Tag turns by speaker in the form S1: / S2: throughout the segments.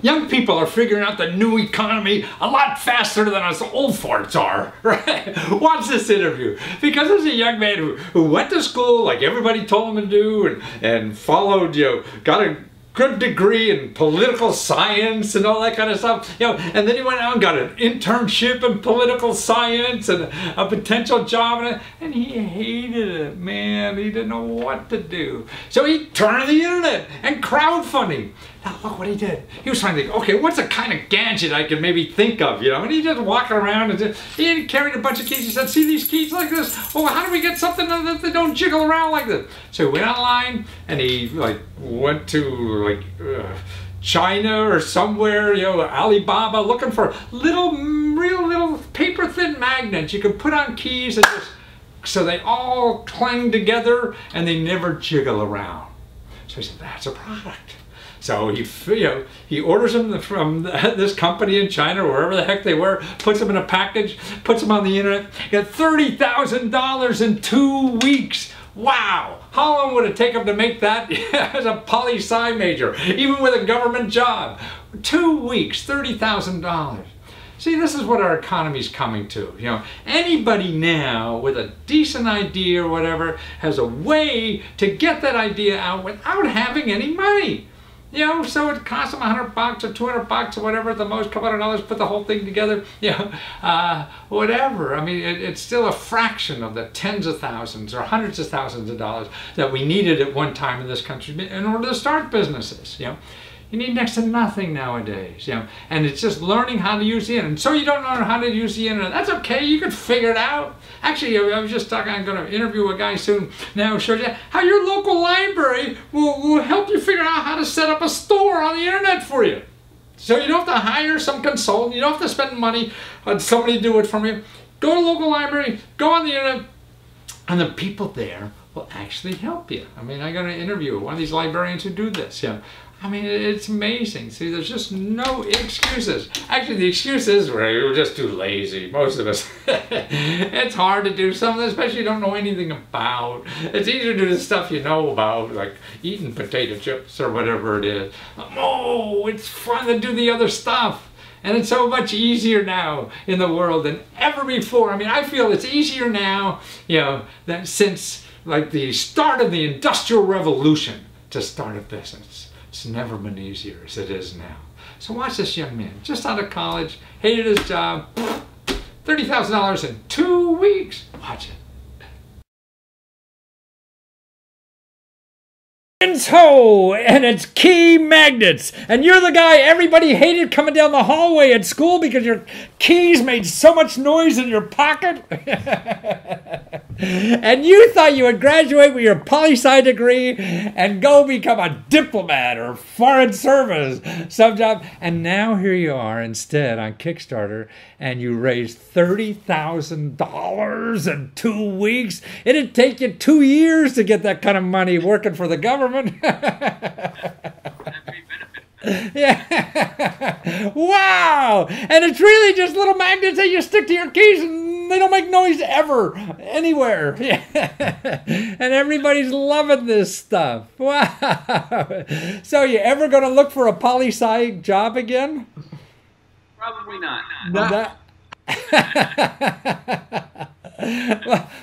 S1: Young people are figuring out the new economy a lot faster than us old farts are, right? Watch this interview, because there's a young man who went to school like everybody told him to do, and followed, got a good degree in political science and all that kind of stuff, and then he went out and got an internship in political science and a potential job, and he hated it, man. He didn't know what to do. So he turned to the internet and crowdfunding. Now look what he did. He was trying to think, okay, what's a kind of gadget I could maybe think of, and he just walked around and he carried a bunch of keys. He said, see these keys like this? Oh, how do we get something that they don't jiggle around like this? So he went online and he went to China or somewhere, Alibaba, looking for real little paper thin magnets you could put on keys and so they all clang together and they never jiggle around. So he said, that's a product. So he orders them from this company in China or wherever the heck they were, puts them in a package, puts them on the internet, got $30,000 in 2 weeks. Wow! How long would it take him to make that as a poli-sci major, even with a government job? 2 weeks, $30,000. See, this is what our economy's coming to. Anybody now with a decent idea or whatever has a way to get that idea out without having any money. So it costs them $100 or $200 or whatever, at the most, couple $100, put the whole thing together, whatever. I mean, it's still a fraction of the tens of thousands or hundreds of thousands of dollars that we needed at one time in this country in order to start businesses. You need next to nothing nowadays, and it's just learning how to use the internet. And so you don't know how to use the internet. That's okay, you can figure it out. Actually, I was just talking, I'm going to interview a guy soon now, show you how your local library will help you figure out how to set up a store on the internet for you. So you don't have to hire some consultant, you don't have to spend money on somebody to do it for you. Go to a local library, go on the internet, and the people there will actually help you. I mean, I'm going to interview one of these librarians who do this. I mean, it's amazing. See, there's just no excuses. Actually, the excuse is we're just too lazy, most of us. It's hard to do something, especially you don't know anything about. It's easier to do the stuff you know about, like eating potato chips or whatever it is. Oh, it's fun to do the other stuff. And it's so much easier now in the world than ever before. I mean, I feel it's easier now, than since the start of the Industrial Revolution to start a business. It's never been easier as it is now. So watch this young man, just out of college, hated his job, $30,000 in 2 weeks. Watch it. And it's key magnets, and you're the guy everybody hated coming down the hallway at school because your keys made so much noise in your pocket. And you thought you would graduate with your poli-sci degree and go become a diplomat or foreign service, some job. And now here you are instead on Kickstarter, and you raised $30,000 in 2 weeks. It'd take you 2 years to get that kind of money working for the government. Yeah. Wow. And it's really just little magnets that you stick to your keys and they don't make noise ever anywhere. Yeah. And everybody's loving this stuff. Wow. So you ever going to look for a poli-sci job again?
S2: Probably not.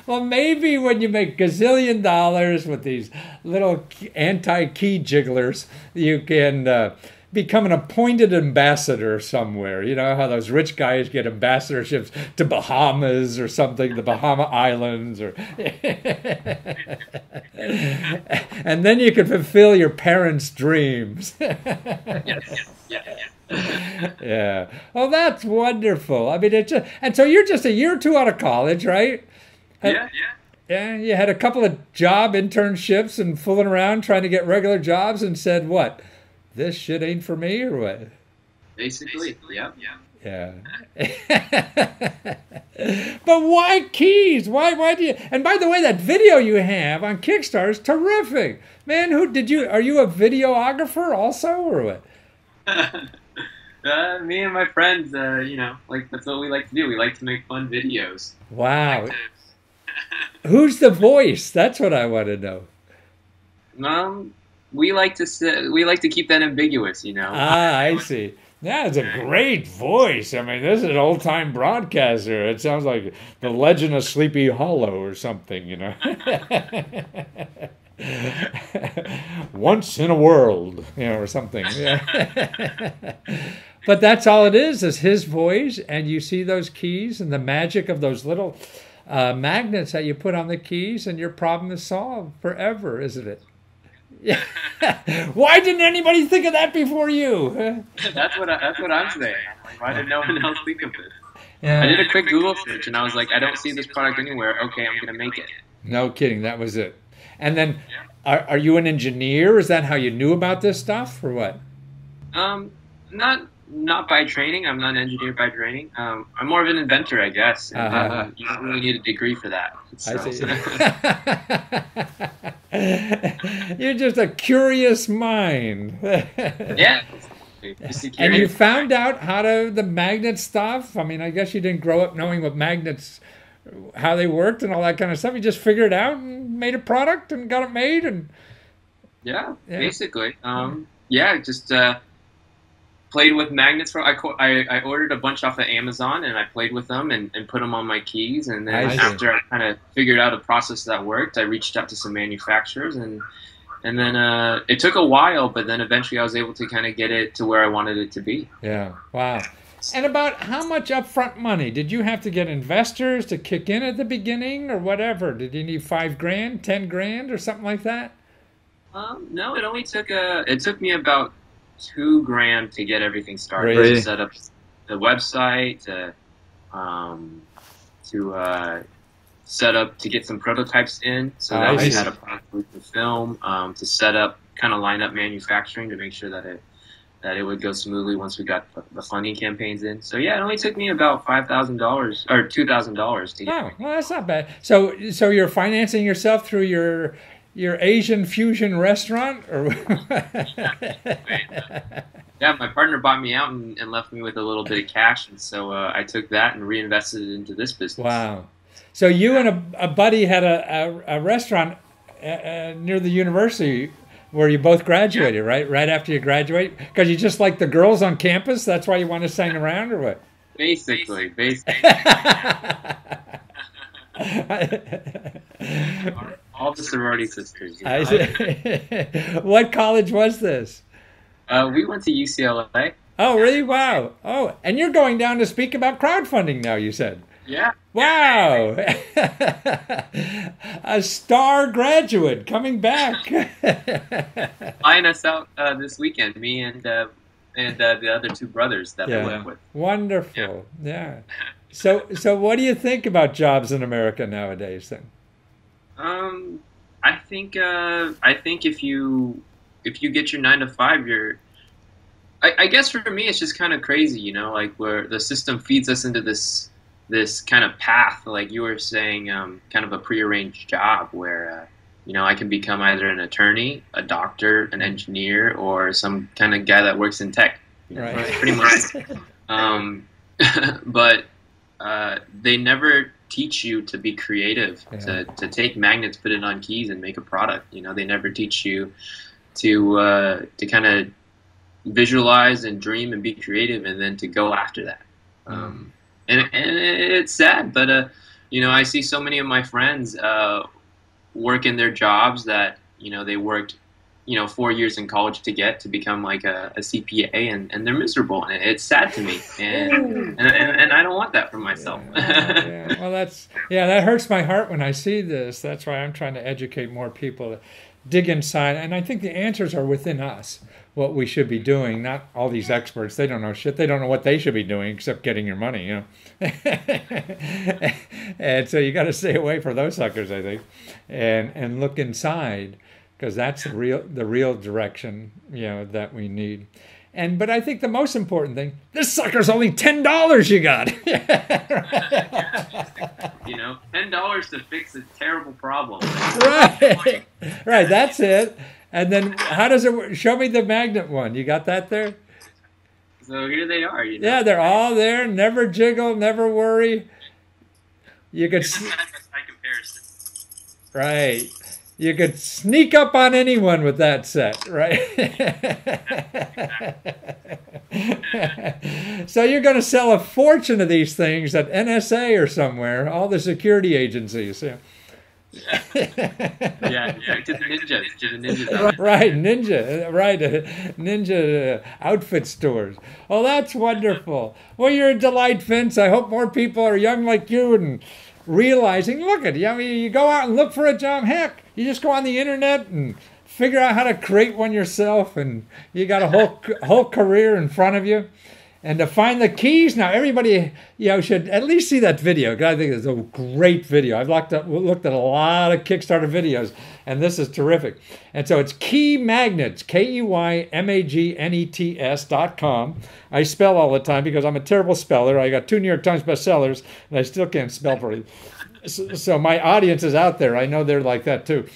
S1: Well, maybe when you make gazillion dollars with these little anti-key jigglers, you can become an appointed ambassador somewhere. You know how those rich guys get ambassadorships to Bahamas or something, the Bahama Islands, or and then you can fulfill your parents' dreams.
S2: Yes.
S1: Yeah. Oh, that's wonderful. I mean, and so you're just a year or two out of college, right?
S2: Yeah.
S1: Yeah. You had a couple of job internships and fooling around trying to get regular jobs, and said, "What? This shit ain't for me," or what?
S2: Basically, yeah.
S1: Yeah. But why keys? Why do you? And by the way, that video you have on Kickstarter is terrific, man. Are you a videographer also, or what?
S2: Me and my friends, that's what we like to do. We like to make fun videos.
S1: Wow. Who's the voice? That's what I want to know.
S2: we like to keep that ambiguous, you know.
S1: Ah, I see. Yeah, it's a great voice. I mean, this is an old-time broadcaster. It sounds like the Legend of Sleepy Hollow or something, you know. Once in a world, you know, or something. Yeah. But that's all it is his voice, and you see those keys and the magic of those little magnets that you put on the keys, and your problem is solved forever, isn't it? Yeah. Why didn't anybody think of that before you?
S2: That's what I'm saying. Like, why did no one else think of this?
S1: Yeah.
S2: I did a quick Google search, and I was like, I don't see this product anywhere. Okay, I'm gonna make it.
S1: No kidding, that was it. And then, are you an engineer? Is that how you knew about this stuff, or what?
S2: Not by training. I'm not an engineer by training. I'm more of an inventor, I guess. And, you don't really need a degree for that. So.
S1: I see. You're just a curious mind.
S2: Yeah.
S1: And you found out how to the magnet stuff. I mean, I guess you didn't grow up knowing what magnets, how they worked, and all that kind of stuff. You just figured it out and made a product and got it made, and
S2: yeah. Basically. Just. Played with magnets. I ordered a bunch off of Amazon, and I played with them and put them on my keys. And then after I kind of figured out a process that worked, I reached out to some manufacturers, and then it took a while, but then eventually I was able to kind of get it to where I wanted it to be.
S1: Yeah. Wow. And about how much upfront money? Did you have to get investors to kick in at the beginning, or whatever? Did you need $5,000, $10,000, or something like that?
S2: No, it only took me about $2,000 to get everything started.
S1: Really?
S2: To set up the website, to set up, to get some prototypes in, so that we had a product we could film, to set up, kind of line up manufacturing to make sure that it would go smoothly once we got the funding campaigns in. So yeah, it only took me about $5,000 or $2,000 to get.
S1: Oh, well, that's not bad. So you're financing yourself through your Asian fusion restaurant, or?
S2: Yeah, my partner bought me out and left me with a little bit of cash, and so I took that and reinvested it into this business.
S1: Wow! So you and a buddy had a restaurant near the university where you both graduated, right? Right after you graduate, because you just like the girls on campus. That's why you want to hang around, or what?
S2: Basically. All the sorority sisters. You know?
S1: What college was this?
S2: We went to UCLA.
S1: Oh, really? Wow. Oh, and you're going down to speak about crowdfunding now, you said.
S2: Yeah.
S1: Wow. A star graduate coming back.
S2: Flying us out this weekend, me and the other two brothers that I work with.
S1: Wonderful. Yeah. So what do you think about jobs in America nowadays then?
S2: I think if you get your 9 to 5, I guess for me it's just kind of crazy, you know, like where the system feeds us into this kind of path, like you were saying, kind of a prearranged job where I can become either an attorney, a doctor, an engineer, or some kind of guy that works in tech. You know,
S1: right.
S2: Pretty much. But they never teach you to be creative, to take magnets, put it on keys, and make a product. You know, they never teach you to kind of visualize and dream and be creative, and then to go after that. And it's sad, but I see so many of my friends work in their jobs that they worked 4 years in college to become like a CPA, and they're miserable, and it's sad to me, and I don't want that for myself.
S1: Well, that hurts my heart when I see this. That's why I'm trying to educate more people to dig inside, and I think the answers are within us. What we should be doing, not all these experts. They don't know shit. They don't know what they should be doing except getting your money, And so you got to stay away from those suckers, I think, and look inside, because that's the real direction, that we need. But I think the most important thing, this sucker's only $10 you got.
S2: $10 to fix a terrible problem.
S1: Right. Right, that's it. And then how does it work? Show me the magnet one. You got that there?
S2: So here they are.
S1: Yeah, they're all there. Never jiggle, never worry. You could see.
S2: By comparison.
S1: Right. You could sneak up on anyone with that set, right? So you're going to sell a fortune of these things at NSA or somewhere, all the security agencies. Yeah.
S2: Yeah, to the ninjas.
S1: Right, ninja outfit stores. Oh, that's wonderful. Well, you're a delight, Vince. I hope more people are young like you and realizing, look at you. I mean, you go out and look for a job. Heck, you just go on the internet and figure out how to create one yourself, and you got a whole career in front of you. And to find the keys, now everybody, should at least see that video, because I think it's a great video. I've looked at a lot of Kickstarter videos, and this is terrific. And so it's Key Magnets, KeyMagnets.com. I spell all the time because I'm a terrible speller. I got 2 New York Times bestsellers, and I still can't spell pretty. So my audience is out there. I know they're like that too.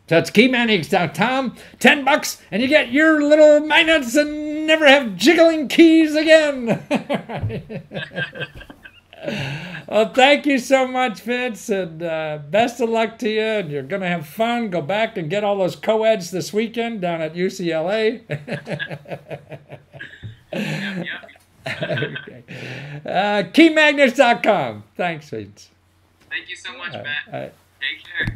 S1: So it's keymagnets.com, $10, and you get your little magnets and never have jiggling keys again. Well, thank you so much, Vince, and best of luck to you. And you're going to have fun. Go back and get all those co-eds this weekend down at UCLA. Okay. Keymagnets.com. Thanks, Vince.
S2: Thank you so much, Matt. Take care.